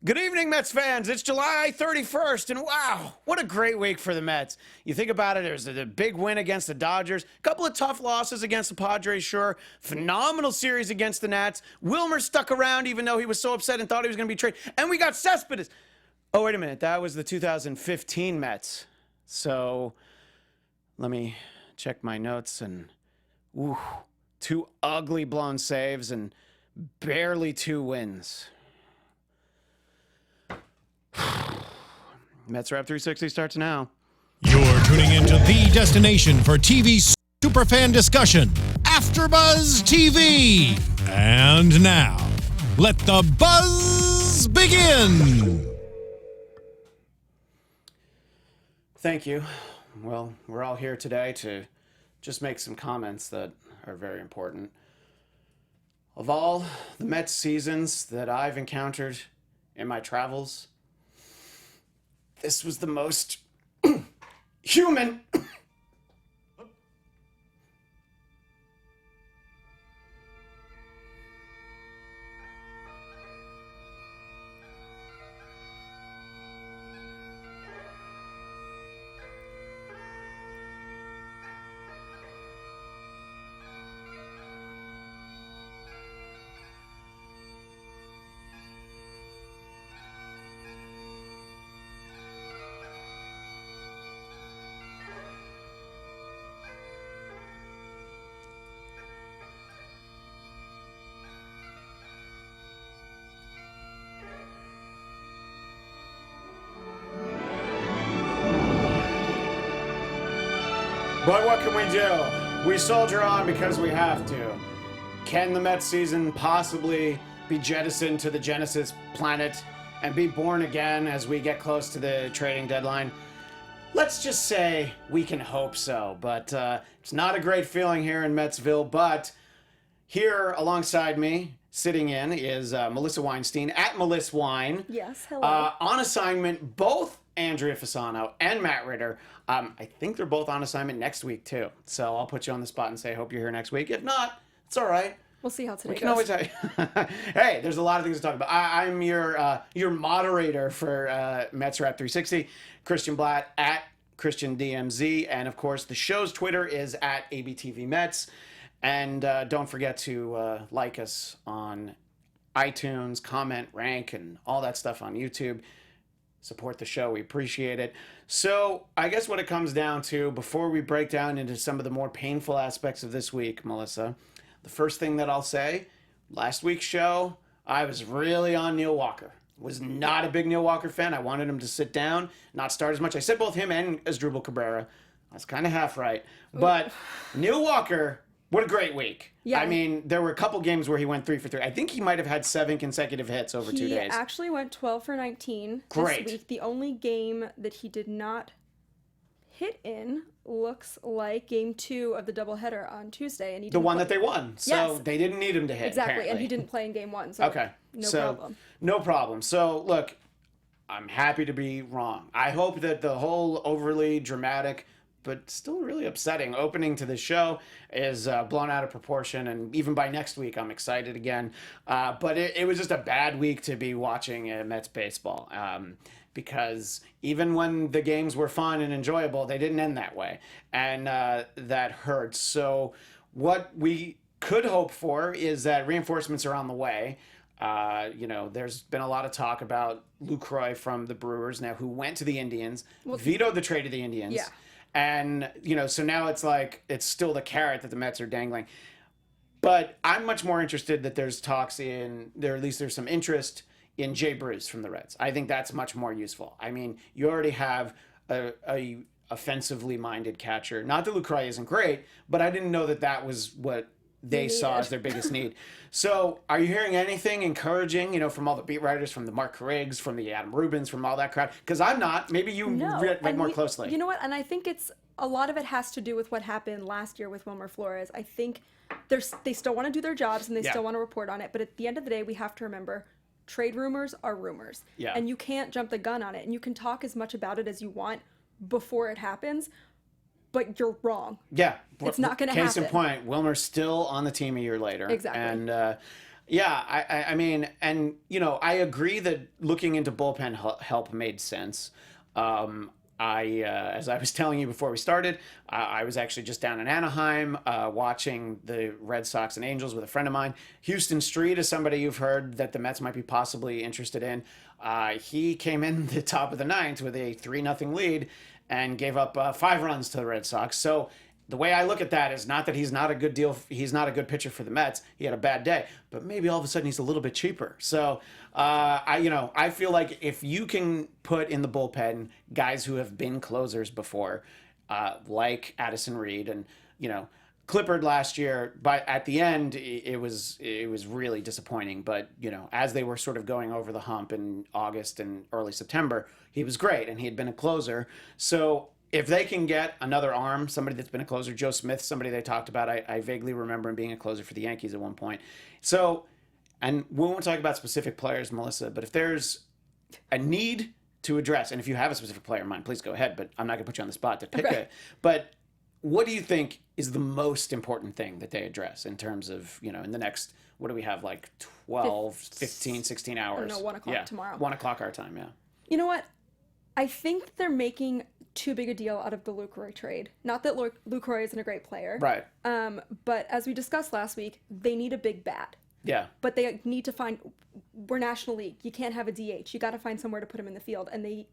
Good evening, Mets fans. It's July 31st, and wow, what a great week for the Mets. You think about it, there's a big win against the Dodgers, a couple of tough losses against the Padres, sure, phenomenal series against the Nats. Wilmer stuck around even though he was so upset and thought he was going to be traded, and we got Cespedes. Oh, wait a minute, that was the 2015 Mets. So, let me check my notes, and ooh, 2 ugly blown saves and barely 2 wins. Mets Wrap 360 starts now. You're tuning into the destination for TV superfan discussion, AFTERBUZZ TV. And now, let the buzz begin. Thank you. Well, we're all here today to just make some comments that are very important. Of all the Mets seasons that I've encountered in my travels, this was the most human. But what can we do? We soldier on because we have to. Can the Mets season possibly be jettisoned to the Genesis planet and be born again as we get close to the trading deadline? Let's just say we can hope so, but it's not a great feeling here in Metsville. But here alongside me, sitting in, is Melissa Weinstein, at Melissa Wine. Yes, hello. On assignment, both Andrea Fasano and Matt Ritter. I think they're both on assignment next week, too. So I'll put you on the spot and say, hope you're here next week. If not, it's all right. We'll see how today We can goes. always hey, there's a lot of things to talk about. I'm your moderator for Mets Wrap 360, Christian Bladt, at Christian DMZ. And, of course, the show's Twitter is at ABTV Mets. And don't forget to like us on iTunes, comment, rank, and all that stuff on YouTube. Support the show. We appreciate it. So I guess what it comes down to, before we break down into some of the more painful aspects of this week, Melissa, the first thing that I'll say, last week's show, I was really on Neil Walker. Was not a big Neil Walker fan. I wanted him to sit down, not start as much. I said both him and Asdrubal Cabrera. I was kind of half right. But Neil Walker, what a great week. Yeah. I mean, there were a couple games where he went 3 for 3. I think he might have had 7 consecutive hits over 2 days. He actually went 12 for 19 Great. this week. The only game that he did not hit in looks like game 2 of the doubleheader on Tuesday. And he The one that they won. So Yes. they didn't need him to hit, Exactly, apparently. and he didn't play in game 1, so Okay. no So, problem. No problem. So, look, I'm happy to be wrong. I hope that the whole overly dramatic but still really upsetting opening to the show is blown out of proportion, and even by next week, I'm excited again. But it was just a bad week to be watching Mets baseball, because even when the games were fun and enjoyable, they didn't end that way, and that hurts. So what we could hope for is that reinforcements are on the way. There's been a lot of talk about Lucroy from the Brewers now, who went to the Indians, vetoed the trade of the Indians. Yeah. And, so now it's like, it's still the carrot that the Mets are dangling. But I'm much more interested that there's talks at least there's some interest in Jay Bruce from the Reds. I think that's much more useful. I mean, you already have a offensively minded catcher. Not that Lucroy isn't great, but I didn't know that was what they saw as their biggest need. So are you hearing anything encouraging, from all the beat writers, from the Mark Riggs, from the Adam Rubens, from all that crowd? Because I'm not. Maybe you read more closely. You know what? And I think a lot of it has to do with what happened last year with Wilmer Flores. I think they still want to do their jobs and they still want to report on it. But at the end of the day, we have to remember trade rumors are rumors. Yeah. And you can't jump the gun on it. And you can talk as much about it as you want before it happens. But you're wrong. Yeah. It's not going to happen. Case in point, Wilmer's still on the team a year later. Exactly. And Yeah, I mean, and I agree that looking into bullpen help made sense. As I was telling you before we started, I was actually just down in Anaheim watching the Red Sox and Angels with a friend of mine. Houston Street is somebody you've heard that the Mets might be possibly interested in. He came in the top of the ninth with a 3-0 lead and gave up 5 runs to the Red Sox. So the way I look at that is not that he's not a good deal. He's not a good pitcher for the Mets. He had a bad day, but maybe all of a sudden he's a little bit cheaper. So I feel like if you can put in the bullpen guys who have been closers before, like Addison Reed and Clippard last year, but at the end it was really disappointing. But as they were sort of going over the hump in August and early September, he was great and he had been a closer. So if they can get another arm, somebody that's been a closer, Joe Smith, somebody they talked about, I vaguely remember him being a closer for the Yankees at one point. So, and we won't talk about specific players, Melissa, but if there's a need to address, and if you have a specific player in mind, please go ahead, but I'm not going to put you on the spot to pick it. But what do you think is the most important thing that they address in terms of, in the next, what do we have, like 12, 15, 16 hours? No, 1 o'clock tomorrow. 1 o'clock our time, yeah. You know what? I think they're making too big a deal out of the Lucroy trade. Not that Lucroy isn't a great player. Right. But as we discussed last week, they need a big bat. Yeah. But they need to find, we're National League. You can't have a DH. You got to find somewhere to put him in the field. And they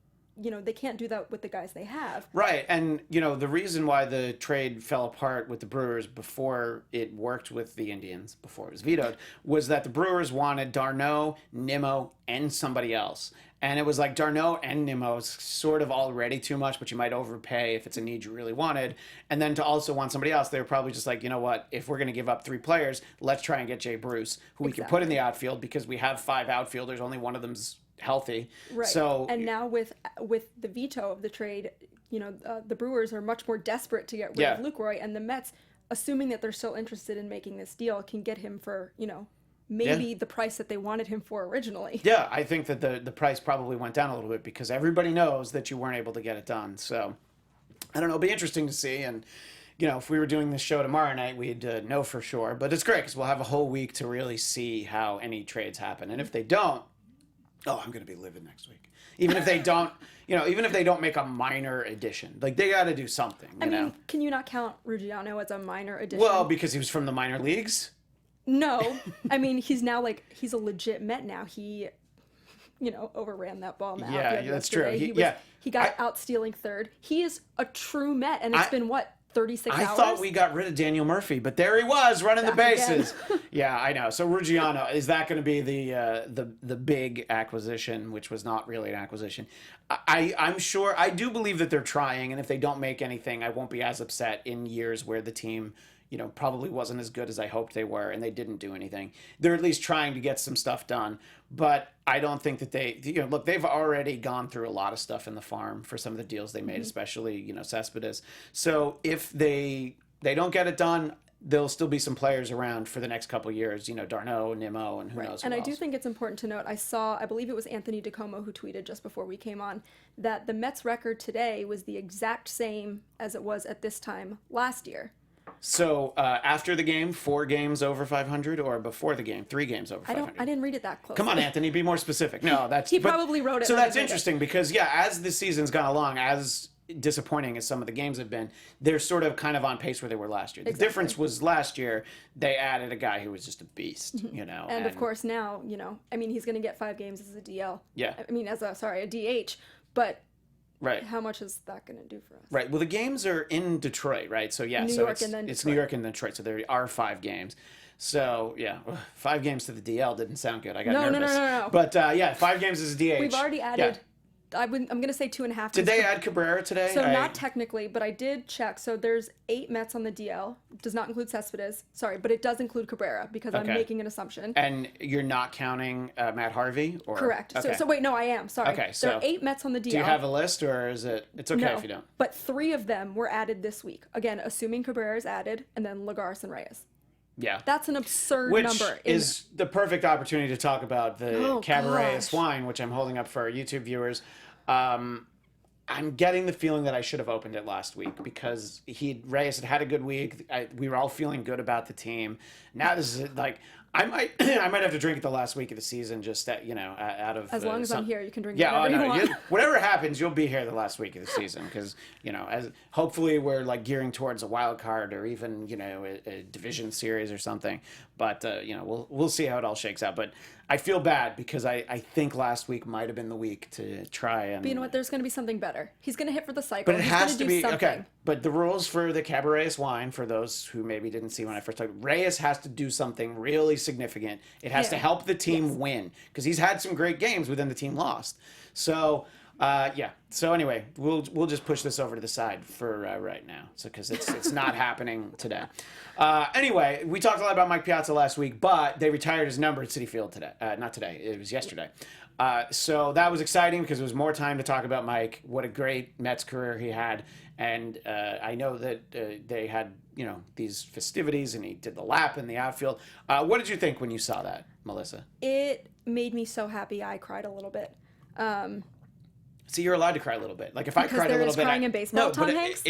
can't do that with the guys they have. Right. And, the reason why the trade fell apart with the Brewers before it worked with the Indians, before it was vetoed, was that the Brewers wanted d'Arnaud, Nimmo, and somebody else. And it was like d'Arnaud and Nimmo is sort of already too much, but you might overpay if it's a need you really wanted. And then to also want somebody else, they were probably just like, you know what, if we're going to give up 3 players, let's try and get Jay Bruce, who we can put in the outfield because we have 5 outfielders, only one of them's healthy. Right. So, and now with the veto of the trade, the Brewers are much more desperate to get rid of Lucroy, and the Mets, assuming that they're still interested in making this deal, can get him for, maybe the price that they wanted him for originally. Yeah, I think that the price probably went down a little bit because everybody knows that you weren't able to get it done. So, I don't know. It'll be interesting to see. And, if we were doing this show tomorrow night, we'd know for sure. But it's great because we'll have a whole week to really see how any trades happen. And if they don't, I'm going to be livid next week. Even if they don't, even if they don't make a minor addition, like they got to do something. I mean, can you not count Ruggiano as a minor addition? Well, because he was from the minor leagues. No, I mean he's now he's a legit Met now. He, overran that ball now. Yeah, that's true. He got out stealing third. He is a true Met, and it's been 36 hours? I thought we got rid of Daniel Murphy, but there he was running the bases. Yeah, I know. So Ruggiano, is that going to be the big acquisition, which was not really an acquisition? I'm sure. I do believe that they're trying, and if they don't make anything, I won't be as upset in years where the team probably wasn't as good as I hoped they were, and they didn't do anything. They're at least trying to get some stuff done, but I don't think that they, look, they've already gone through a lot of stuff in the farm for some of the deals they made, especially, Cespedes. So if they don't get it done, there'll still be some players around for the next couple of years, d'Arnaud, Nimmo, and who knows who And I else. do think it's important to note, I believe it was Anthony DiComo who tweeted just before we came on, that the Mets record today was the exact same as it was at this time last year. So after the game, 4 games over 500, or before the game, 3 games over 500? I didn't read it that close. Come on, Anthony, be more specific. No, that's... He probably wrote it. So that's interesting because, as the season's gone along, as disappointing as some of the games have been, they're sort of kind of on pace where they were last year. The difference was last year, they added a guy who was just a beast, And of course now, he's going to get 5 games as a DL. Yeah. A DH, but... Right. How much is that going to do for us? Right. Well, the games are in Detroit, right? So, New York and then it's New York and then Detroit. So there are 5 games. So, 5 games to the DL didn't sound good. I got nervous. No. But, 5 games as a DH. We've already added... I'm going to say 2.5. Did they add Cabrera today? So not technically, but I did check. So there's 8 Mets on the DL. Does not include Cespedes. Sorry, but it does include Cabrera because I'm making an assumption. And you're not counting Matt Harvey? Or? Correct. Okay. So wait, no, I am. Sorry. Okay, there are 8 Mets on the DL. Do you have a list, or is it... It's okay if you don't. But 3 of them were added this week. Again, assuming Cabrera is added, and then Lagares and Reyes. Yeah. That's an absurd which number. Is the perfect opportunity to talk about the Cabaret Swine, which I'm holding up for our YouTube viewers. I'm getting the feeling that I should have opened it last week because Reyes had a good week. We were all feeling good about the team. Now this is I might I might have to drink it the last week of the season, just that, out of As long as I'm here, you can drink yeah, whatever you want. whatever happens, you'll be here the last week of the season because as hopefully we're like gearing towards a wild card or even a division series or something. But we'll see how it all shakes out. But I feel bad because I think last week might have been the week to try and. But you know what? There's going to be something better. He's going to hit for the cycle. But it He's has gonna to do be something. okay. But the rules for the Cabernet wine, for those who maybe didn't see when I first talked, Reyes has to do something really significant. It has to help the team win because he's had some great games within the team lost. So So anyway, we'll just push this over to the side for right now, because it's not happening today. Anyway, we talked a lot about Mike Piazza last week, but they retired his number at Citi Field today. Not today. It was yesterday. So that was exciting because there was more time to talk about Mike. What a great Mets career he had. And I know that they had, these festivities, and he did the lap in the outfield. What did you think when you saw that, Melissa? It made me so happy I cried a little bit. See, you're allowed to cry a little bit. Like if I cried a little bit, crying in baseball, Tom but Hanks.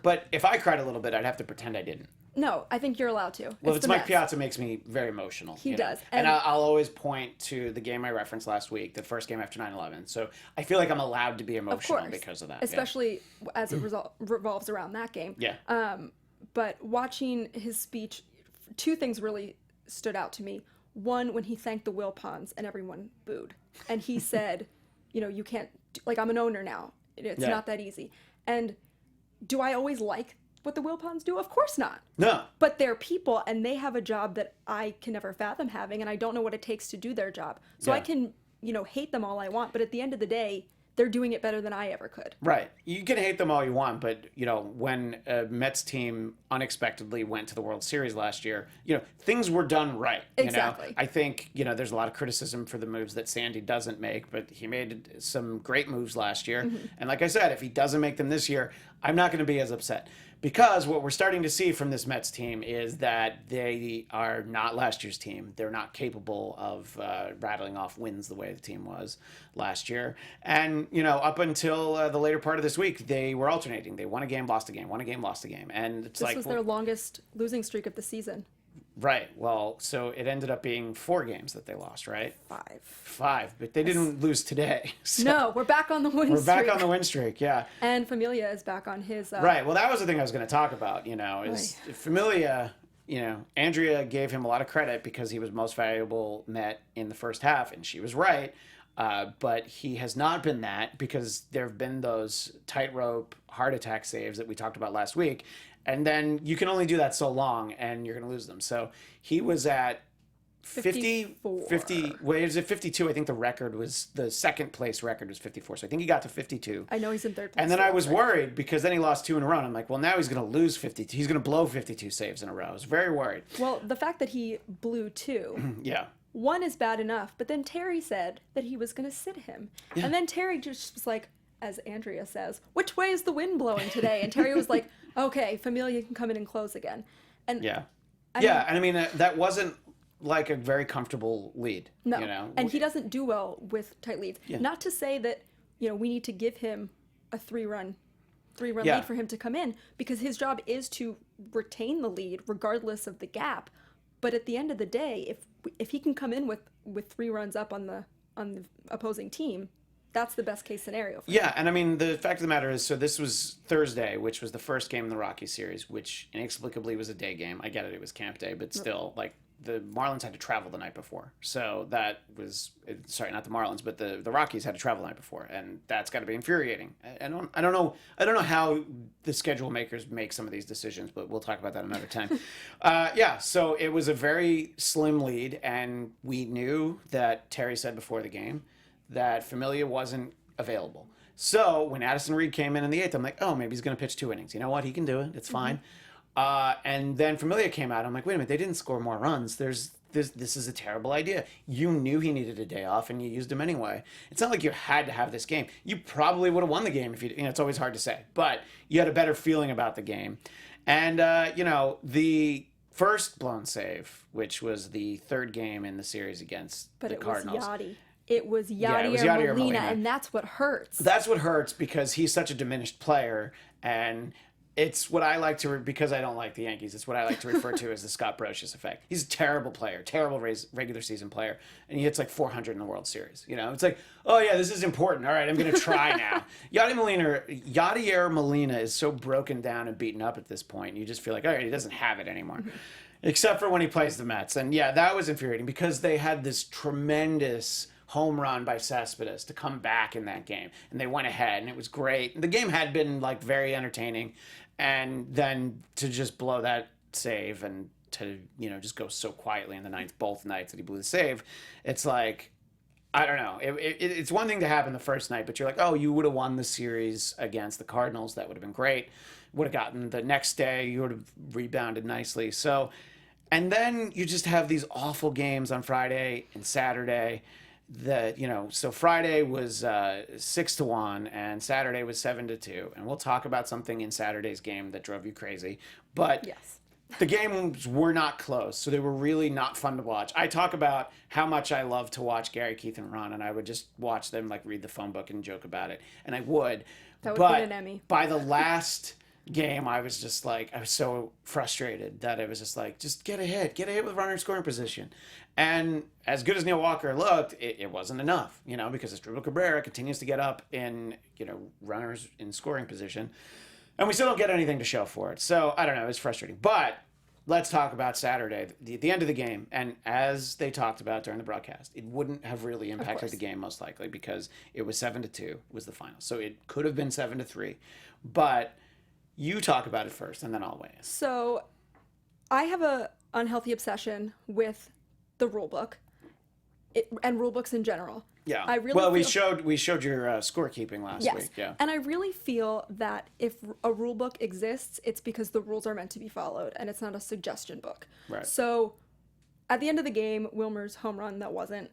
But if I cried a little bit, I'd have to pretend I didn't. No, I think you're allowed to. Well, it's Mike Piazza makes me very emotional. He does. And I'll always point to the game I referenced last week, the first game after 9/11. So I feel like I'm allowed to be emotional because of that. Especially as it revolves around that game. Yeah. But watching his speech, two things really stood out to me. One, when he thanked the Wilpons and everyone booed. And he said, you can't, I'm an owner now. It's not that easy. And do I always like what the Wilpons do? Of course not. No. But they're people, and they have a job that I can never fathom having, and I don't know what it takes to do their job. So I can, hate them all I want, but at the end of the day, they're doing it better than I ever could. Right. You can hate them all you want, but, when a Mets team unexpectedly went to the World Series last year, things were done right. Exactly. I think, there's a lot of criticism for the moves that Sandy doesn't make, but he made some great moves last year. Mm-hmm. And like I said, if he doesn't make them this year, I'm not going to be as upset. Because what we're starting to see from this Mets team is that they are not last year's team. They're not capable of rattling off wins the way the team was last year. And, up until the later part of this week, they were alternating. They won a game, lost a game, won a game, lost a game. And it's this was their longest losing streak of the season. Right. Well, so it ended up being 4 games that they lost, right? 5. But they didn't lose today. So no, we're back on the win streak. We're back on the win streak, yeah. And Familia is back on his... Right. Well, that was the thing I was going to talk about, is Familia, Andrea gave him a lot of credit because he was most valuable Met in the first half, and she was right. But he has not been that because there have been those tightrope heart attack saves that we talked about last week. And then you can only do that so long, and you're going to lose them. So he was at 50, well, it was at 52. I think the second place record was 54. So I think he got to 52. I know he's in third place. And then I was worried because then he lost 2 in a row. And I'm like, well, now he's going to lose 52. He's going to blow 52 saves in a row. I was very worried. Well, the fact that he blew 2. Yeah. 1 is bad enough. But then Terry said that he was going to sit him. Yeah. And then Terry just was like, as Andrea says, which way is the wind blowing today? And Terry was like, okay, Familia can come in and close again. And I mean, that wasn't like a very comfortable lead. No, and he doesn't do well with tight leads. Yeah. Not to say that, we need to give him a 3-run lead for him to come in, because his job is to retain the lead regardless of the gap. But at the end of the day, if he can come in with 3 runs up on the opposing team, that's the best case scenario for him. And I mean, the fact of the matter is, so this was Thursday, which was the first game in the Rockies series, which inexplicably was a day game. I get it was camp day, but still, the Marlins had to travel the night before. So that was, sorry, not the Marlins, but the Rockies had to travel the night before, and that's got to be infuriating. I don't know how the schedule makers make some of these decisions, but we'll talk about that another time. So it was a very slim lead, and we knew that Terry said before the game that Familia wasn't available. So when Addison Reed came in the 8th, I'm like, oh, maybe he's going to pitch 2 innings. You know what? He can do it. It's fine. And then Familia came out. I'm like, wait a minute. They didn't score more runs. This is a terrible idea. You knew he needed a day off, and you used him anyway. It's not like you had to have this game. You probably would have won the game if you. It's always hard to say, but you had a better feeling about the game. And the first blown save, which was the 3rd game in the series against the Cardinals. It was Yadier Molina, and that's what hurts. That's what hurts because he's such a diminished player, and It's what I like to, because I don't like the Yankees, it's what I like to refer to as the Scott Brosius effect. He's a terrible player, terrible regular season player, and he hits like 400 in the World Series. You know, it's like, oh yeah, this is important. All right, I'm going to try now. Yadier Molina is so broken down and beaten up at this point. You just feel like, all right, he doesn't have it anymore. Except for when he plays the Mets. And yeah, that was infuriating because they had this tremendous home run by Cespedes to come back in that game. And they went ahead, and it was great. The game had been like very entertaining. And then to just blow that save and to, you know, just go so quietly in the ninth, both nights that he blew the save, it's like, I don't know. It's one thing to happen the first night, but you're like, oh, you would have won the series against the Cardinals. That would have been great. Would have gotten the next day. You would have rebounded nicely. So, and then you just have these awful games on Friday and Saturday. That, you know, so Friday was 6-1 and Saturday was 7-2, and we'll talk about something in Saturday's game that drove you crazy. But yes, the games were not close, so they were really not fun to watch. I talk about how much I love to watch Gary, Keith, and Ron, and I would just watch them like read the phone book and joke about it, and I would. That would win an Emmy. By the last game, I was just like, I was so frustrated that it was just like, just get a hit with runner in scoring position. And as good as Neil Walker looked, it wasn't enough, you know, because Asdrubal Cabrera continues to get up in, you know, runners in scoring position, and we still don't get anything to show for it. So I don't know, it's frustrating. But let's talk about Saturday, the end of the game. And as they talked about during the broadcast, it wouldn't have really impacted the game most likely because it was 7-2 was the final. So it could have been 7-3, but you talk about it first, and then I'll weigh in. So I have a unhealthy obsession with the rule book and rule books in general. Yeah. I really we showed your scorekeeping last week. Yeah. And I really feel that if a rule book exists, it's because the rules are meant to be followed, and it's not a suggestion book. Right. So at the end of the game, Wilmer's home run that wasn't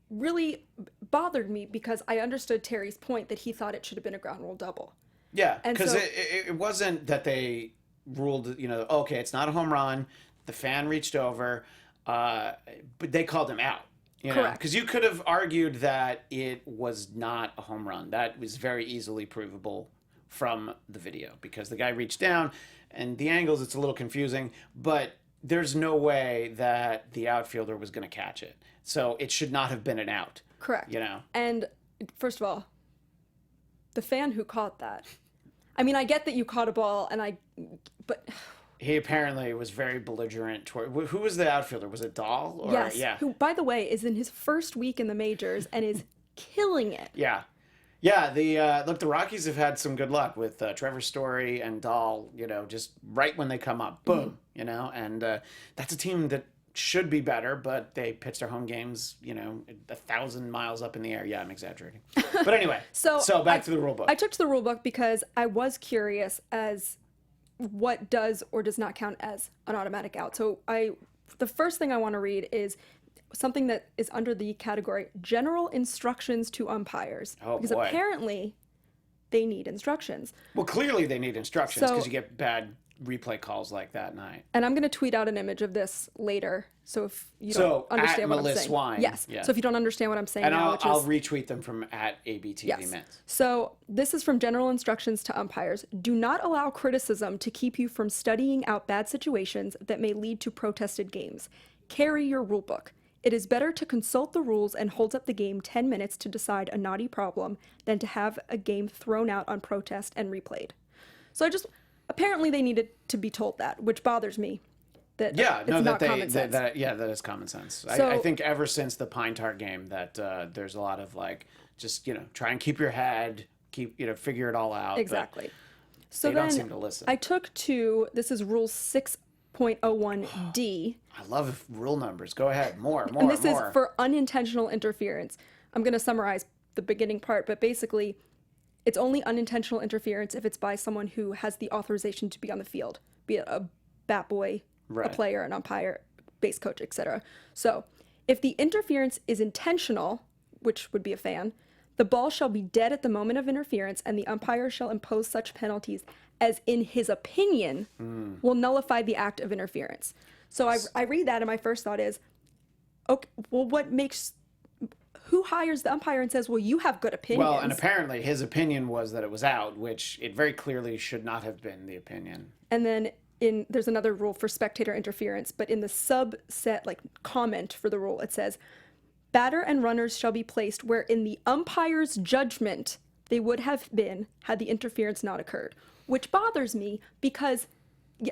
really bothered me because I understood Terry's point that he thought it should have been a ground rule double. Yeah, And because so- it wasn't that they ruled, you know, okay, it's not a home run. The fan reached over, but they called him out. You know? Correct. Because you could have argued that it was not a home run. That was very easily provable from the video because the guy reached down, and the angles, it's a little confusing, but there's no way that the outfielder was going to catch it. So it should not have been an out. Correct. You know? And first of all, the fan who caught that, I mean, I get that you caught a ball, but he apparently was very belligerent toward. Who was the outfielder? Was it Dahl? Or, yes, yeah. who, by the way, is in his first week in the majors and is killing it. Yeah. Look, the Rockies have had some good luck with Trevor Story and Dahl. You know, just right when they come up, boom. Mm-hmm. You know, and that's a team that should be better, but they pitch their home games, you know, 1,000 miles up in the air. Yeah, I'm exaggerating. But anyway, so back to the rule book. I took to the rule book because I was curious as what does or does not count as an automatic out. So the first thing I want to read is something that is under the category general instructions to umpires. Oh, because boy. Apparently they need instructions. Well, clearly they need instructions because So- you get bad replay calls like that night. And I'm going to tweet out an image of this later. So if you don't So, understand at what I'm Melissa saying. Wine. Yes. Yeah. So if you don't understand what I'm saying And now, I'll retweet them from at ABTV yes. Mets. So this is from general instructions to umpires. Do not allow criticism to keep you from studying out bad situations that may lead to protested games. Carry your rule book. It is better to consult the rules and hold up the game 10 minutes to decide a naughty problem than to have a game thrown out on protest and replayed. So apparently they needed to be told that, which bothers me. That it's not common sense. That is common sense. So- I think ever since the Pine Tar game that there's a lot of like, just, you know, try and keep your head, figure it all out. Exactly. So they then don't seem to listen. I took to, this is rule 6.01D. I love rule numbers. Go ahead. More. And this is for unintentional interference. I'm going to summarize the beginning part, but basically it's only unintentional interference if it's by someone who has the authorization to be on the field, be it a bat boy, a player, an umpire, base coach, etc. So if the interference is intentional, which would be a fan, the ball shall be dead at the moment of interference, and the umpire shall impose such penalties as, in his opinion, will nullify the act of interference. So I read that, and my first thought is, okay, well, who hires the umpire and says, well, you have good opinions? Well, and apparently his opinion was that it was out, which it very clearly should not have been the opinion. And then there's another rule for spectator interference, but in the subset, like comment for the rule, it says, batter and runners shall be placed where in the umpire's judgment they would have been had the interference not occurred, which bothers me because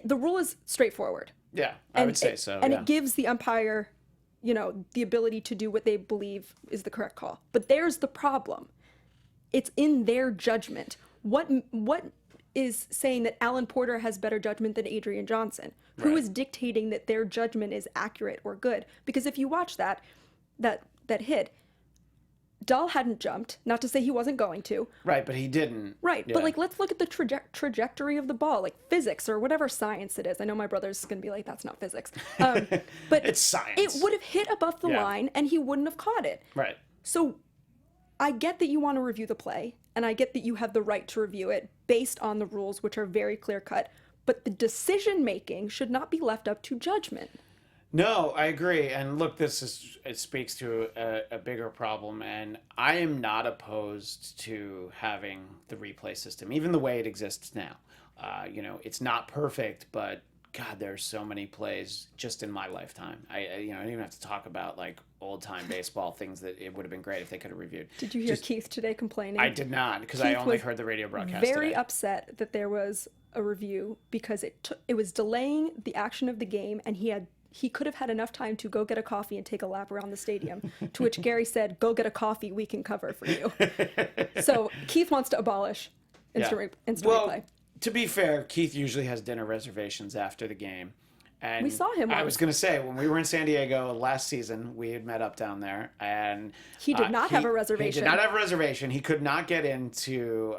the rule is straightforward. Yeah, I would say so. And it gives the umpire, the ability to do what they believe is the correct call. But there's the problem. It's in their judgment. What is saying that Alan Porter has better judgment than Adrian Johnson? Who is dictating that their judgment is accurate or good? Because if you watch that hit, Dahl hadn't jumped, not to say he wasn't going to. Right, but he didn't. Right, yeah. But like, let's look at the trajectory of the ball, like physics or whatever science it is. I know my brother's going to be like, that's not physics. But it's science. It would have hit above the line and he wouldn't have caught it. Right. So I get that you want to review the play and I get that you have the right to review it based on the rules, which are very clear cut. But the decision making should not be left up to judgment. No, I agree. And look, it speaks to a bigger problem. And I am not opposed to having the replay system, even the way it exists now. It's not perfect, but God, there's so many plays just in my lifetime. I don't even have to talk about like old time baseball things that it would have been great if they could have reviewed. Did you hear Keith today complaining? I did not, because I only heard the radio broadcast very today. upset that there was a review because it was delaying the action of the game, and he could have had enough time to go get a coffee and take a lap around the stadium, to which Gary said, go get a coffee, we can cover for you. So Keith wants to abolish instant replay. To be fair, Keith usually has dinner reservations after the game. And we saw him. I was going to say, when we were in San Diego last season, we had met up down there, and he did not have a reservation. He did not have a reservation. He could not get into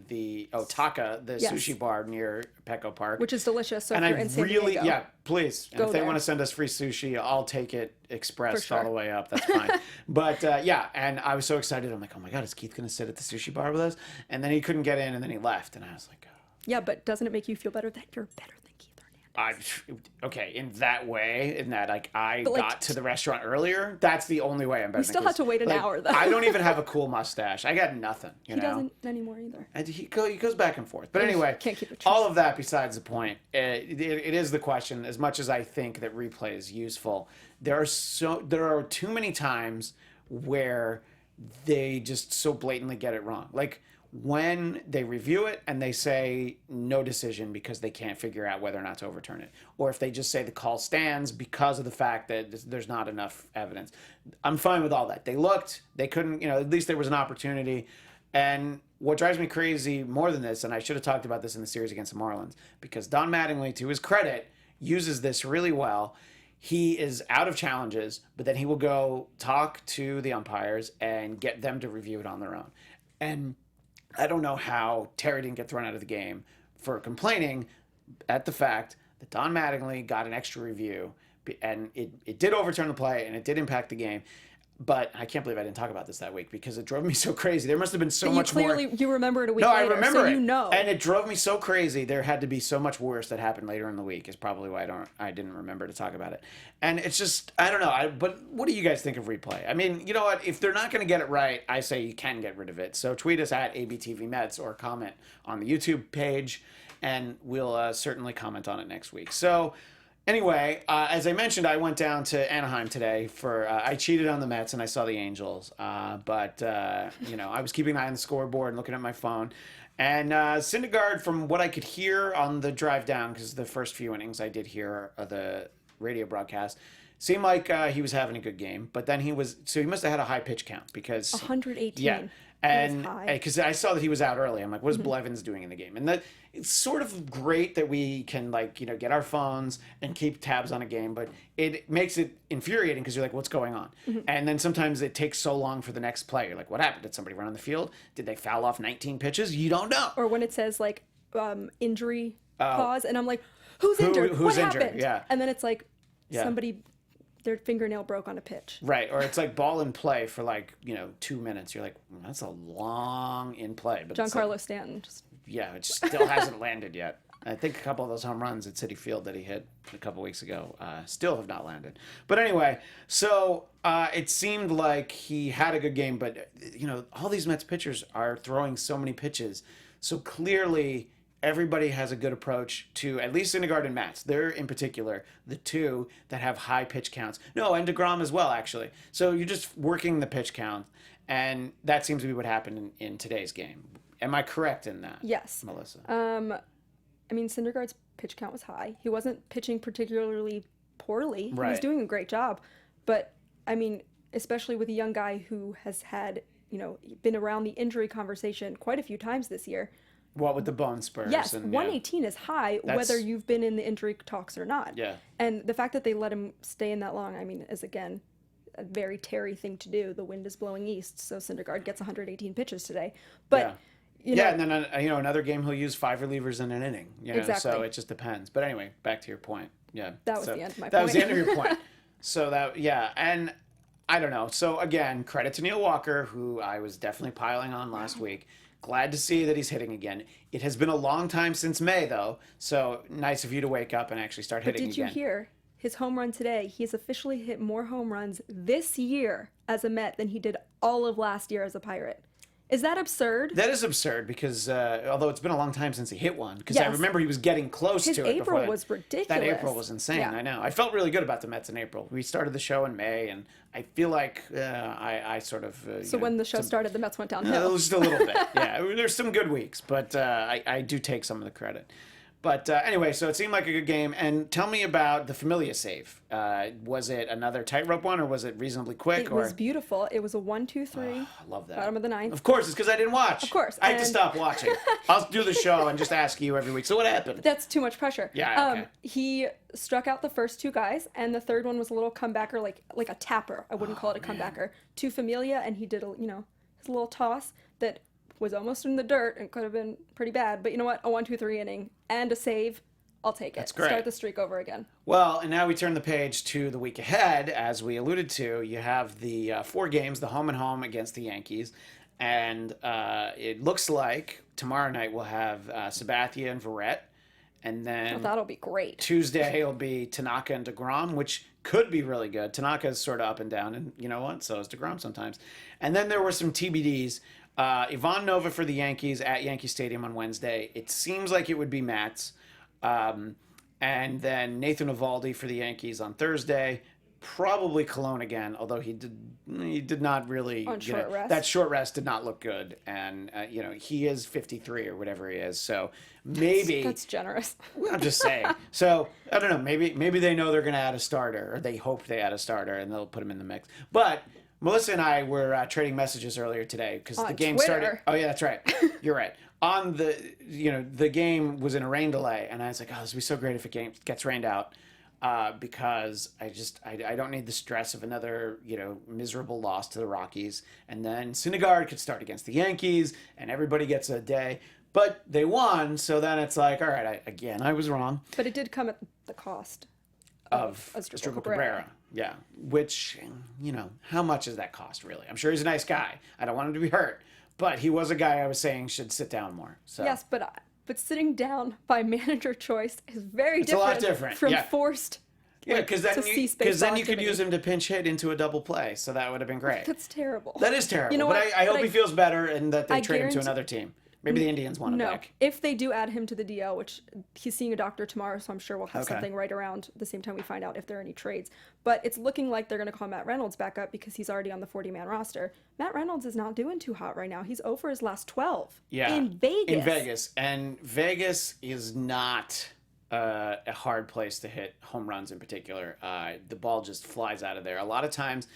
the Taka, the sushi bar near Petco Park, which is delicious. So and if you're in San Diego, please. And if they want to send us free sushi, I'll take it express all the way up. That's fine. But and I was so excited. I'm like, oh my God, is Keith going to sit at the sushi bar with us? And then he couldn't get in, and then he left, and I was like, oh. Yeah, but doesn't it make you feel better that you're better than Keith Hernandez? Okay, in that way, I got to the restaurant earlier, that's the only way I'm better. We still had to wait an hour, though. I don't even have a cool mustache. I got nothing, He doesn't anymore either. And he goes back and forth. But anyway, can't keep it all of that besides the point. It is the question, as much as I think that replay is useful, there are too many times where they just so blatantly get it wrong. Like, when they review it and they say no decision because they can't figure out whether or not to overturn it, or if they just say the call stands because of the fact that there's not enough evidence. I'm fine with all that. They looked, they couldn't, at least there was an opportunity. And what drives me crazy more than this, and I should have talked about this in the series against the Marlins, because Don Mattingly, to his credit, uses this really well. He is out of challenges, but then he will go talk to the umpires and get them to review it on their own. And I don't know how Terry didn't get thrown out of the game for complaining at the fact that Don Mattingly got an extra review, and it did overturn the play and it did impact the game. But I can't believe I didn't talk about this that week because it drove me so crazy. There must have been so much more. You remember it a week later. I remember so it. You know. And it drove me so crazy. There had to be so much worse that happened later in the week is probably why I didn't remember to talk about it. And it's just, I don't know. But what do you guys think of replay? I mean, you know what? If they're not going to get it right, I say you can get rid of it. So tweet us at ABTV Mets or comment on the YouTube page, and we'll certainly comment on it next week. So anyway, as I mentioned, I went down to Anaheim today for I cheated on the Mets and I saw the Angels. But I was keeping an eye on the scoreboard and looking at my phone. And Syndergaard, from what I could hear on the drive down, because the first few innings I did hear the radio broadcast, seemed like he was having a good game. But then he must have had a high pitch count because 118. Yeah. And because I saw that he was out early, I'm like, what is Blevins doing in the game? And it's sort of great that we can get our phones and keep tabs on a game, but it makes it infuriating because you're like, what's going on? And then sometimes it takes so long for the next play. You're like, what happened? Did somebody run on the field? Did they foul off 19 pitches? You don't know. Or when it says injury pause, and I'm like, who's injured? Who's what injured? happened? Yeah. And then it's like somebody, their fingernail broke on a pitch. Right. Or it's like ball in play for 2 minutes. You're like, that's a long in play. But Giancarlo Stanton. It still hasn't landed yet. I think a couple of those home runs at Citi Field that he hit a couple weeks ago still have not landed. But anyway, so it seemed like he had a good game, but all these Mets pitchers are throwing so many pitches. So clearly everybody has a good approach to at least Syndergaard and Matz. They're in particular the two that have high pitch counts. No, and DeGrom as well, actually. So you're just working the pitch count, and that seems to be what happened in today's game. Am I correct in that? Yes. Melissa? I mean, Syndergaard's pitch count was high. He wasn't pitching particularly poorly. Right. He was doing a great job. But, I mean, especially with a young guy who has had, been around the injury conversation quite a few times this year. What with the bone spurs? Yes, and, 118 is high, whether you've been in the injury talks or not. Yeah. And the fact that they let him stay in that long, I mean, is, again, a very Terry thing to do. The wind is blowing east, so Syndergaard gets 118 pitches today. But, and then, another game he'll use 5 relievers in an inning. Exactly. So it just depends. But anyway, back to your point. Yeah. That was the end of my point. That was the end of your point. So and I don't know. So again, credit to Neil Walker, who I was definitely piling on last week. Glad to see that he's hitting again. It has been a long time since May, though, so nice of you to wake up and actually start hitting again. Did you hear his home run today? He has officially hit more home runs this year as a Met than he did all of last year as a Pirate. Is that absurd? That is absurd because although it's been a long time since he hit one, because I Yes. remember he was getting close His to it. April was ridiculous. That April was insane. Yeah. I know. I felt really good about the Mets in April. We started the show in May, and I feel like I sort of. So when the show started, the Mets went downhill. Just a little bit. Yeah, there's some good weeks, but I do take some of the credit. But anyway, so it seemed like a good game. And tell me about the Familia save. Was it another tightrope one, or was it reasonably quick? It was beautiful. It was a 1-2-3. I love that. Bottom of the ninth. Of course, it's because I didn't watch. Of course. I had to stop watching. I'll do the show and just ask you every week. So what happened? That's too much pressure. Yeah, okay. He struck out the first 2 guys, and the third one was a little comebacker, like a tapper. I wouldn't call it a comebacker. To Familia, and he did his little toss that was almost in the dirt and could have been pretty bad. But you know what? A 1-2-3 inning and a save. I'll take it. That's great. Start the streak over again. Well, and now we turn the page to the week ahead. As we alluded to, you have the 4 games, the home and home against the Yankees. And it looks like tomorrow night we'll have Sabathia and Verrett. And then that'll be great. Tuesday it'll be Tanaka and DeGrom, which could be really good. Tanaka's sort of up and down, and you know what? So is DeGrom sometimes. And then there were some TBDs. Ivan Nova for the Yankees at Yankee Stadium on Wednesday. It seems like it would be Matz. And then Nathan Eovaldi for the Yankees on Thursday. Probably Cologne again, although he did not really. On short rest. That short rest did not look good. And, he is 53 or whatever he is. So maybe. That's generous. I'm just saying. So, I don't know. Maybe they know they're going to add a starter, or they hope they add a starter, and they'll put him in the mix. But Melissa and I were trading messages earlier today because the game Twitter. started. Oh, yeah, that's right. You're right. On the game was in a rain delay, and I was like, oh, this would be so great if it gets rained out. Because I don't need the stress of another, miserable loss to the Rockies. And then Syndergaard could start against the Yankees, and everybody gets a day. But they won, so then it's like, all right, I was wrong. But it did come at the cost Of Asdrubal Cabrera. Yeah, which, how much does that cost, really? I'm sure he's a nice guy. I don't want him to be hurt. But he was a guy I was saying should sit down more. So. Yes, but sitting down by manager choice is very It's a lot different. from Yeah. forced. Yeah, because then you could activity. use him to pinch hit into a double play, so that would have been great. That's terrible. That is terrible. You know but what? I hope he feels better and that they I trade him to guarantee- another team. Maybe the Indians want him No, back. if they do add him to the DL, which he's seeing a doctor tomorrow, so I'm sure we'll have Okay. something right around the same time we find out if there are any trades. But it's looking like they're going to call Matt Reynolds back up because he's already on the 40-man roster. Matt Reynolds is not doing too hot right now. He's over his last 12 in Vegas. And Vegas is not a hard place to hit home runs in particular. The ball just flies out of there. A lot of times,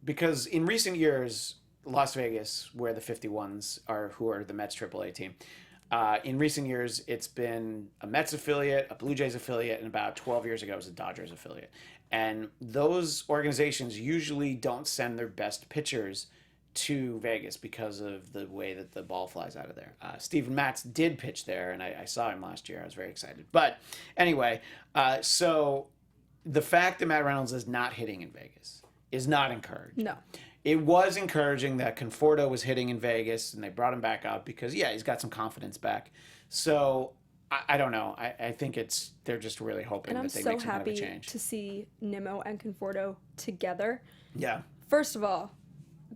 because in recent years, Las Vegas, where the 51s are, who are the Mets AAA team, in recent years, it's been a Mets affiliate, a Blue Jays affiliate, and about 12 years ago, it was a Dodgers affiliate. And those organizations usually don't send their best pitchers to Vegas because of the way that the ball flies out of there. Steven Matz did pitch there, and I saw him last year. I was very excited. But anyway, so the fact that Matt Reynolds is not hitting in Vegas is not encouraged. No. It was encouraging that Conforto was hitting in Vegas, and they brought him back up because, yeah, he's got some confidence back. So I don't know. I think they're just really hoping that they make some kind of a change. And I'm so happy to see Nimmo and Conforto together. Yeah. First of all,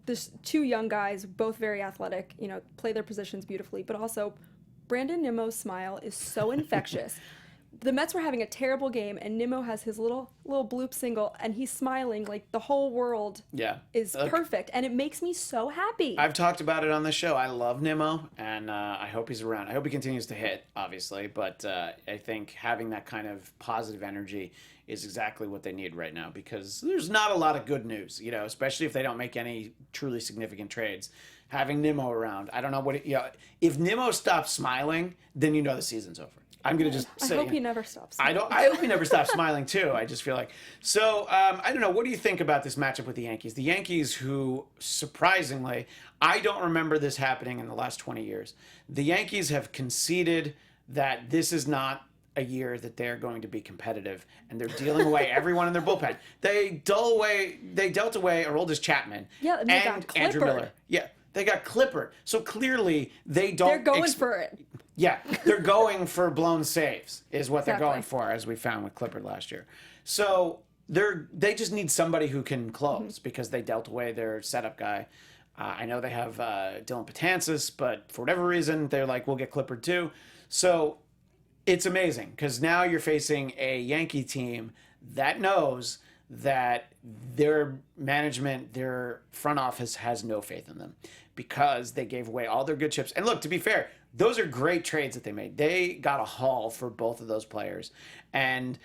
there's two young guys, both very athletic, play their positions beautifully, but also Brandon Nimmo's smile is so infectious. The Mets were having a terrible game, and Nimmo has his little bloop single, and he's smiling like the whole world is perfect, and it makes me so happy. I've talked about it on the show. I love Nimmo, and I hope he's around. I hope he continues to hit, obviously, but I think having that kind of positive energy is exactly what they need right now, because there's not a lot of good news, especially if they don't make any truly significant trades. Having Nimmo around, I don't know if Nimmo stops smiling, then the season's over. I'm going to just say... I hope he never stops smiling. I hope he never stops smiling, too. I just feel like... So, I don't know. What do you think about this matchup with the Yankees? The Yankees who, surprisingly, I don't remember this happening in the last 20 years. The Yankees have conceded that this is not a year that they're going to be competitive, and they're dealing away everyone in their bullpen. They dealt away Aroldis Chapman and Andrew Miller. Yeah, they got clippered. So clearly, they don't... They're going for it. Yeah, they're going for blown saves is what they're going for, as we found with Clippard last year. So they just need somebody who can close because they dealt away their setup guy. I know they have Dylan Betances, but for whatever reason, they're like, we'll get Clippard too. So it's amazing because now you're facing a Yankee team that knows that their management, their front office has no faith in them because they gave away all their good chips. And look, to be fair, those are great trades that they made. They got a haul for both of those players. And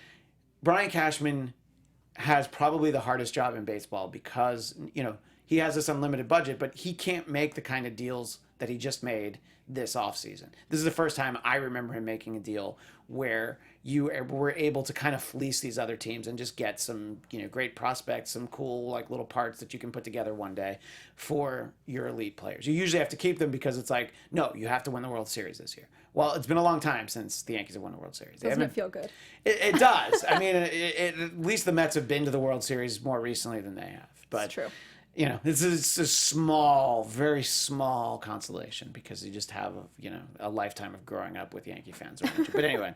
Brian Cashman has probably the hardest job in baseball because, he has this unlimited budget, but he can't make the kind of deals that he just made this offseason. This is the first time I remember him making a deal where you were able to kind of fleece these other teams and just get some, great prospects, some cool little parts that you can put together one day for your elite players. You usually have to keep them because it's like, no, you have to win the World Series this year. Well, it's been a long time since the Yankees have won the World Series. Doesn't it feel good? It does. I mean, at least the Mets have been to the World Series more recently than they have. But, it's true. This is a small, very small consolation because you just have, a lifetime of growing up with Yankee fans around you. But anyway,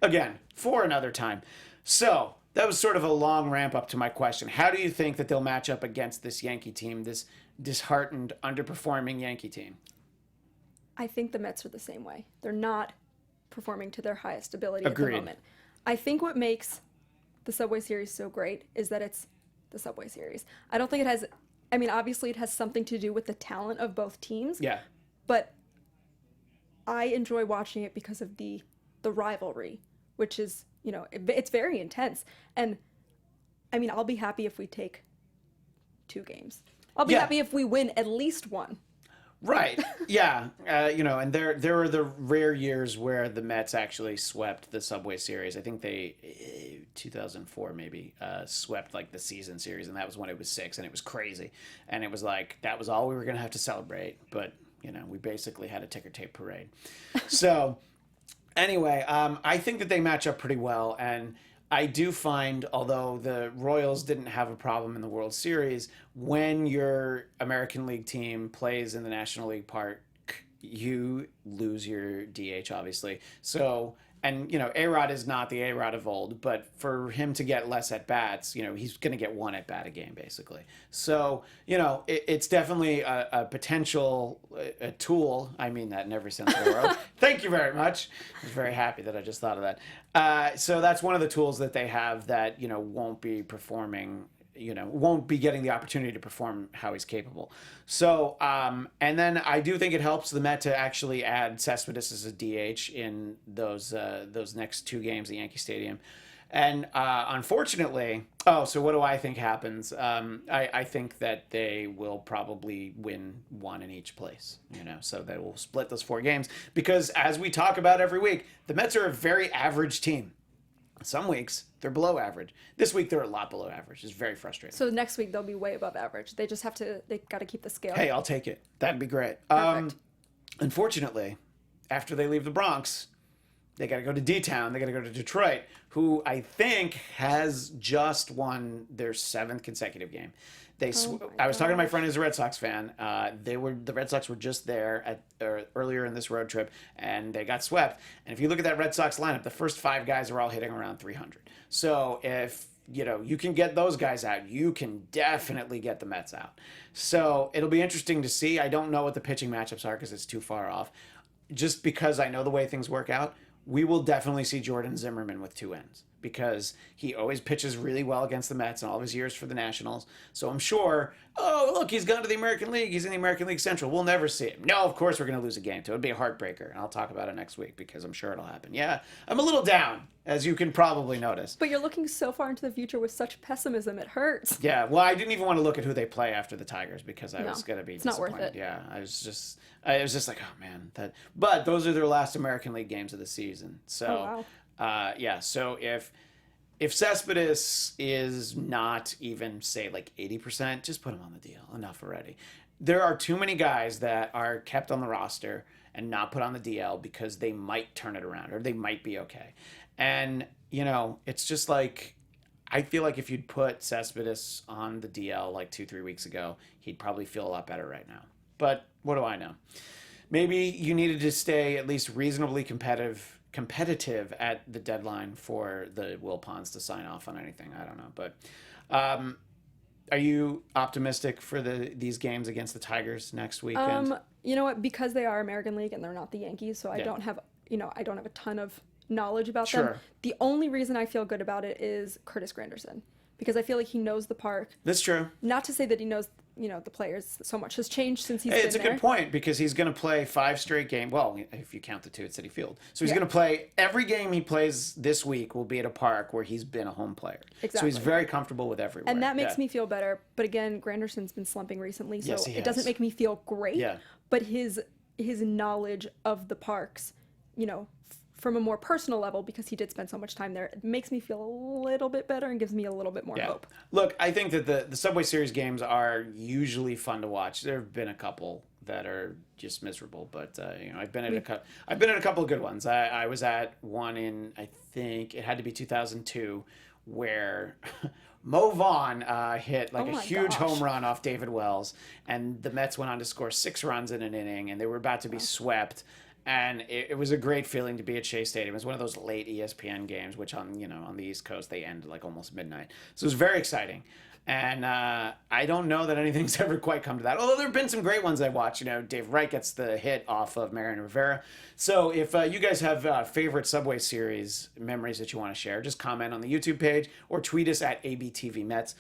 again, for another time. So that was sort of a long ramp up to my question. How do you think that they'll match up against this Yankee team, this disheartened, underperforming Yankee team? I think the Mets are the same way. They're not performing to their highest ability Agreed. At the moment. I think what makes the Subway Series so great is that it's the Subway Series. I don't think it has... obviously it has something to do with the talent of both teams. Yeah. But I enjoy watching it because of the rivalry, which is, it's very intense. And, I'll be happy if we take 2 games. I'll be happy if we win at least 1. Right. Yeah. And there were the rare years where the Mets actually swept the Subway Series. I think they, 2004 maybe, swept the season series, and that was when it was 6, and it was crazy. And it was like, that was all we were going to have to celebrate. But, we basically had a ticker tape parade. So, anyway, I think that they match up pretty well, and I do find, although the Royals didn't have a problem in the World Series, when your American League team plays in the National League Park, you lose your DH, obviously. So, and, A-Rod is not the A-Rod of old, but for him to get less at-bats, he's going to get 1 at-bat a game, basically. So, it's definitely a potential a tool. I mean that in every sense of the world. Thank you very much. I was very happy that I just thought of that. So that's one of the tools that they have that, won't be performing, won't be getting the opportunity to perform how he's capable. So, and then I do think it helps the Met to actually add Cespedes as a DH in those next 2 games at Yankee Stadium. And unfortunately, so what do I think happens? I think that they will probably win 1 in each place, so they will split those 4 games because as we talk about every week, the Mets are a very average team. Some weeks they're below average. This week they're a lot below average. It's very frustrating. So next week they'll be way above average. They just got to keep the scale. Hey, I'll take it. That'd be great. Perfect. Unfortunately, after they leave the Bronx, They got to go to D-Town. They got to go to Detroit, who I think has just won their 7th consecutive game. I was talking to my friend who's a Red Sox fan. The Red Sox were just there earlier in this road trip, and they got swept. And if you look at that Red Sox lineup, the first 5 guys are all hitting around 300. So if you can get those guys out, you can definitely get the Mets out. So it'll be interesting to see. I don't know what the pitching matchups are because it's too far off. Just because I know the way things work out, we will definitely see Jordan Zimmerman with 2 ends because he always pitches really well against the Mets in all of his years for the Nationals. So I'm sure, oh, look, he's gone to the American League. He's in the American League Central. We'll never see him. No, of course we're going to lose a game. So it would be a heartbreaker. And I'll talk about it next week because I'm sure it'll happen. Yeah, I'm a little down, as you can probably notice. But you're looking so far into the future with such pessimism, it hurts. Yeah, well, I didn't even want to look at who they play after the Tigers because I was going to be it's not disappointed. worth it. Yeah, I was just like, oh, man. But those are their last American League games of the season. So, yeah, so if Cespedes is not even, say, like 80%, just put him on the deal. Enough already. There are too many guys that are kept on the roster and not put on the DL because they might turn it around or they might be okay. And, it's just like, I feel like if you'd put Cespedes on the DL like 2-3 weeks ago, he'd probably feel a lot better right now. But what do I know? Maybe you needed to stay at least reasonably competitive at the deadline for the Wilpons to sign off on anything. I don't know. But are you optimistic for these games against the Tigers next weekend? You know what? Because they are American League and they're not the Yankees, so I don't have a ton of knowledge about them. The only reason I feel good about it is Curtis Granderson. Because I feel like he knows the park. That's true. Not to say that he knows, the players so much has changed since he's been there. It's a good point because he's going to play 5 straight games. Well, if you count the 2 at Citi Field. So he's going to play every game he plays this week will be at a park where he's been a home player. Exactly. So he's very comfortable with everywhere. And that makes me feel better. But again, Granderson's been slumping recently, so yes, it doesn't make me feel great. Yeah. But his knowledge of the parks, from a more personal level, because he did spend so much time there, it makes me feel a little bit better and gives me a little bit more hope. Look, I think that the Subway Series games are usually fun to watch. There have been a couple that are just miserable, but I've been at a couple of good ones. I was at one in, I think it had to be 2002, where Mo Vaughn hit like a huge home run off David Wells, and the Mets went on to score 6 runs in an inning, and they were about to be swept. And it was a great feeling to be at Shea Stadium. It was one of those late ESPN games, which on the East Coast they end like almost midnight. So it was very exciting. And I don't know that anything's ever quite come to that. Although there have been some great ones I've watched. Dave Wright gets the hit off of Mariano Rivera. So if you guys have favorite Subway Series memories that you want to share, just comment on the YouTube page or tweet us at ABTVMets.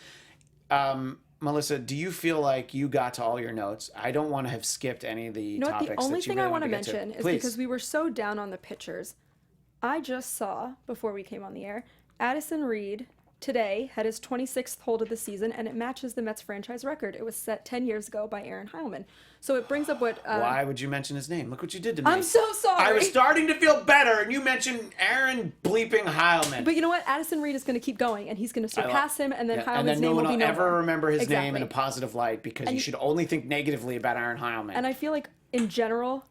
Melissa, do you feel like you got to all your notes? I don't want to have skipped any of the topics that you really want to get to. The only thing I want to mention is because we were so down on the pitchers. I just saw, before we came on the air, Addison Reed today had his 26th hold of the season, and it matches the Mets franchise record. It was set 10 years ago by Aaron Heilman. So it brings up what... Why would you mention his name? Look what you did to me. I'm so sorry. I was starting to feel better, and you mentioned Aaron bleeping Heilman. But you know what? Addison Reed is going to keep going, and he's going to surpass him, and then Heilman's name will be known. And then no one will ever remember his name in a positive light because you should only think negatively about Aaron Heilman. And I feel like, in general...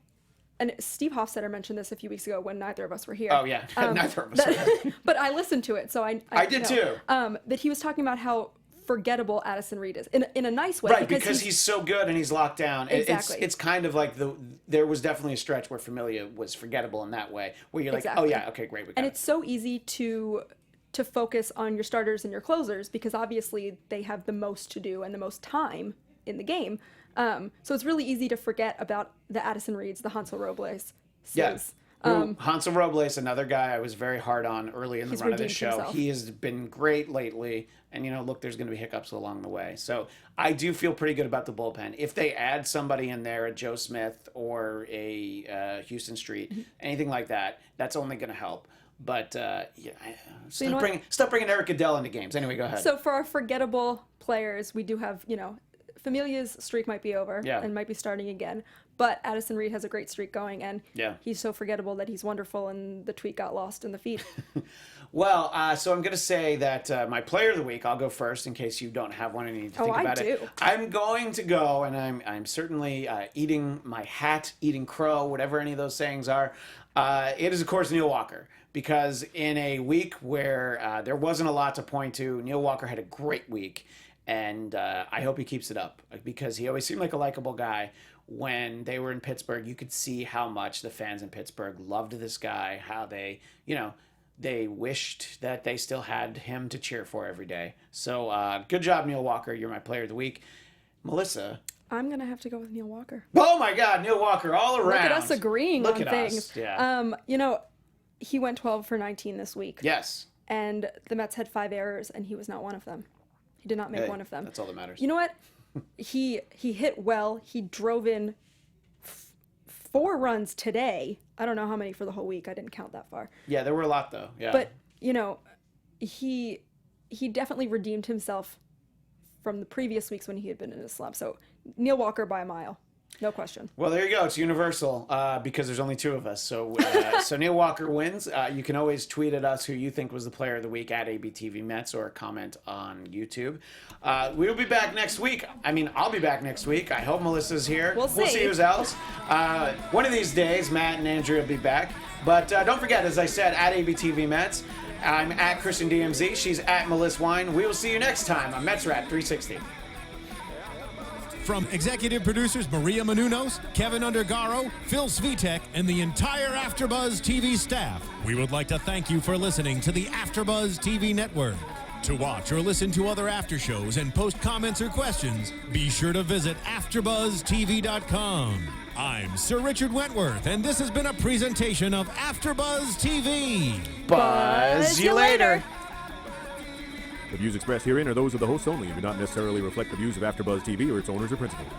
And Steve Hofstetter mentioned this a few weeks ago when neither of us were here. Oh, yeah. Neither of us were here. But I listened to it, so I did too. That he was talking about how forgettable Addison Reed is in a nice way. Right, because he's so good and he's locked down. Exactly. It's kind of like there was definitely a stretch where Familia was forgettable in that way, where you're like, oh yeah, okay, great, we got it. And it's so easy to focus on your starters and your closers because obviously they have the most to do and the most time in the game. So it's really easy to forget about the Addison Reeds, the Hansel Robles. Yes. Hansel Robles, another guy I was very hard on early in the run of this show. Himself. He has been great lately, and look, there's going to be hiccups along the way. So I do feel pretty good about the bullpen. If they add somebody in there, a Joe Smith or a Houston Street, anything like that, that's only going to help. But stop bringing Eric Goodell into games. Anyway, go ahead. So for our forgettable players, we do have Familia's streak might be over and might be starting again. But Addison Reed has a great streak going, and Yeah. he's so forgettable that he's wonderful, and the tweet got lost in the feed. Well, so I'm going to say that my player of the week, I'll go first in case you don't have one and you need to think about it. I'm going to go, and I'm certainly eating my hat, eating crow, whatever any of those sayings are. It is, of course, Neil Walker. Because in a week where there wasn't a lot to point to, Neil Walker had a great week. And I hope he keeps it up because he always seemed like a likable guy. When they were in Pittsburgh, you could see how much the fans in Pittsburgh loved this guy, how they, they wished that they still had him to cheer for every day. So good job, Neil Walker. You're my player of the week. Melissa. I'm going to have to go with Neil Walker. Oh, my God. Neil Walker all around. Look at us agreeing on things. Us. Yeah. He went 12 for 19 this week. Yes. And the Mets had 5 errors, and he was not one of them. He did not make one of them. That's all that matters. You know what? He hit well. He drove in 4 runs today. I don't know how many for the whole week. I didn't count that far. Yeah, there were a lot, though. Yeah. But, he definitely redeemed himself from the previous weeks when he had been in a slump. So, Neil Walker by a mile. No question. Well, there you go. It's universal because there's only 2 of us. So so Neil Walker wins. You can always tweet at us who you think was the player of the week at ABTV Mets or comment on YouTube. We'll be back next week. I mean, I'll be back next week. I hope Melissa's here. We'll see who's else. One of these days, Matt and Andrea will be back. But don't forget, as I said, at ABTV Mets, I'm at Christian DMZ. She's at Melissa Weinstein. We will see you next time on Mets Wrap 360. From executive producers Maria Menounos, Kevin Undergaro, Phil Svitek, and the entire AfterBuzz TV staff, we would like to thank you for listening to the AfterBuzz TV network. To watch or listen to other after shows and post comments or questions, be sure to visit AfterBuzzTV.com. I'm Sir Richard Wentworth, and this has been a presentation of AfterBuzz TV. Buzz you later. The views expressed herein are those of the hosts only and do not necessarily reflect the views of AfterBuzz TV or its owners or principals.